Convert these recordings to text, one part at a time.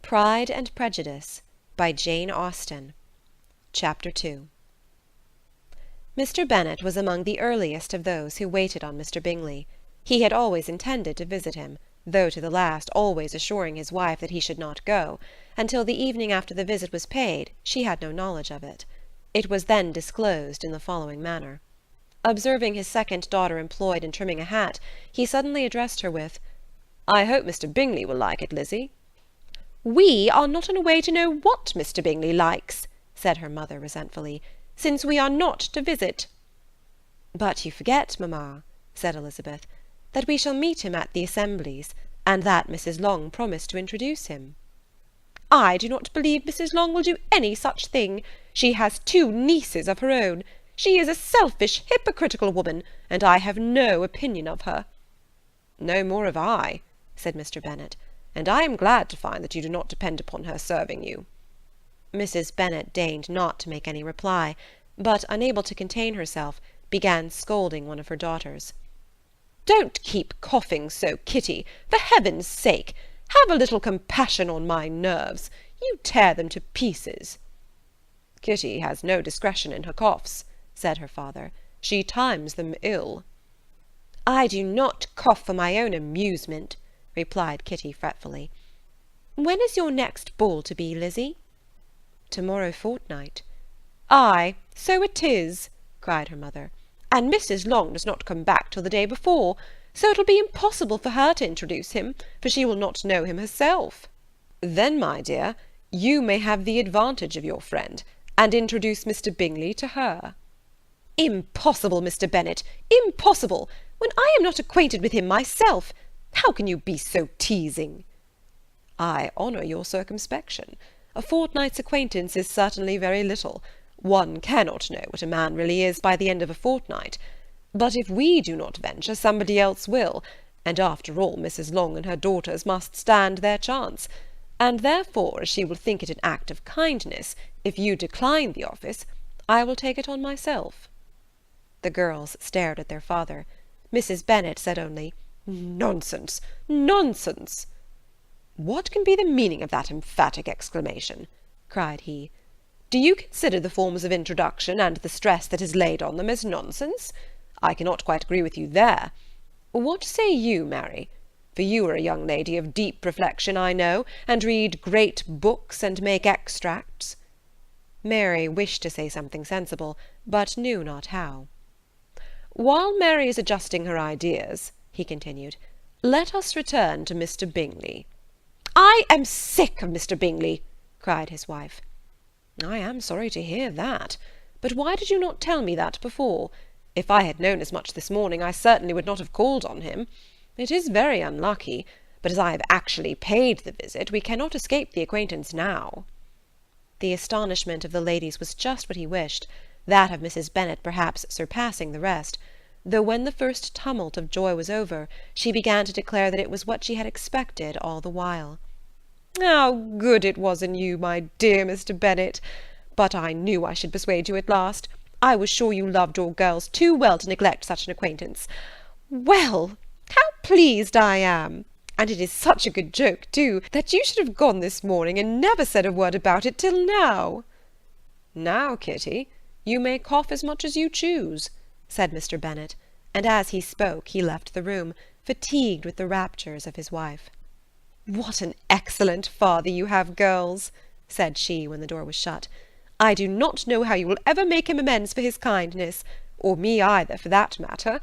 Pride and Prejudice by Jane Austen. Chapter 2. Mr. Bennet was among the earliest of those who waited on Mr. Bingley. He had always intended to visit him, though to the last always assuring his wife that he should not go. Until the evening after the visit was paid, she had no knowledge of it. It was then disclosed in the following manner. Observing his second daughter employed in trimming a hat, he suddenly addressed her with, "I hope Mr. Bingley will like it, Lizzie." "We are not in a way to know what Mr. Bingley likes," said her mother resentfully, "since we are not to visit." "But you forget, mamma," said Elizabeth, "that we shall meet him at the assemblies, and that Mrs. Long promised to introduce him." "I do not believe Mrs. Long will do any such thing. She has 2 nieces of her own. She is a selfish, hypocritical woman, and I have no opinion of her." "No more have I," said Mr. Bennet, "and I am glad to find that you do not depend upon her serving you." Mrs. Bennet deigned not to make any reply, but, unable to contain herself, began scolding one of her daughters. "Don't keep coughing so, Kitty, for heaven's sake! Have a little compassion on my nerves. You tear them to pieces." "Kitty has no discretion in her coughs," said her father. "She times them ill." "I do not cough for my own amusement," replied Kitty fretfully. "When is your next ball to be, Lizzie?" "To-morrow fortnight." "Ay, so it is," cried her mother, "and Mrs. Long does not come back till the day before, so it will be impossible for her to introduce him, for she will not know him herself." "Then, my dear, you may have the advantage of your friend, and introduce Mr. Bingley to her." "Impossible, Mr. Bennet, impossible, when I am not acquainted with him myself. How can you be so teasing?" "I honour your circumspection. A fortnight's acquaintance is certainly very little. One cannot know what a man really is by the end of a fortnight. But if we do not venture, somebody else will, and after all Mrs. Long and her daughters must stand their chance, and therefore, as she will think it an act of kindness, if you decline the office, I will take it on myself." The girls stared at their father. Mrs. Bennet said only, "Nonsense, nonsense!" "What can be the meaning of that emphatic exclamation?" cried he. "Do you consider the forms of introduction, and the stress that is laid on them, as nonsense? I cannot quite agree with you there. What say you, Mary? For you are a young lady of deep reflection, I know, and read great books, and make extracts." Mary wished to say something sensible, but knew not how. "While Mary is adjusting her ideas," he continued, "let us return to Mr. Bingley." "I am sick of Mr. Bingley," cried his wife. "I am sorry to hear that. But why did you not tell me that before? If I had known as much this morning, I certainly would not have called on him. It is very unlucky, but as I have actually paid the visit, we cannot escape the acquaintance now." The astonishment of the ladies was just what he wished, that of Mrs. Bennet perhaps surpassing the rest, though when the first tumult of joy was over, she began to declare that it was what she had expected all the while. "How good it was in you, my dear Mr. Bennet! But I knew I should persuade you at last. I was sure you loved your girls too well to neglect such an acquaintance. Well, how pleased I am! And it is such a good joke, too, that you should have gone this morning, and never said a word about it till now." "Now, Kitty, you may cough as much as you choose," said Mr. Bennet, and as he spoke he left the room, fatigued with the raptures of his wife. "What an excellent father you have, girls," said she, when the door was shut. "I do not know how you will ever make him amends for his kindness, or me either, for that matter.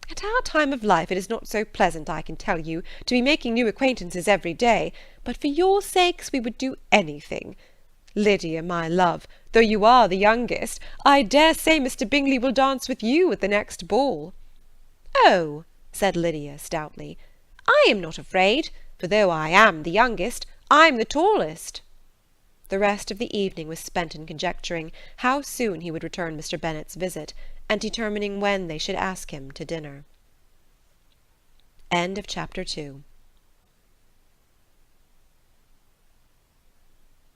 At our time of life it is not so pleasant, I can tell you, to be making new acquaintances every day, but for your sakes we would do anything. Lydia, my love, though you are the youngest, I dare say Mr. Bingley will dance with you at the next ball." "Oh," said Lydia stoutly, "I am not afraid, for though I am the youngest, I'm the tallest." The rest of the evening was spent in conjecturing how soon he would return Mr. Bennet's visit, and determining when they should ask him to dinner. Chapter 3.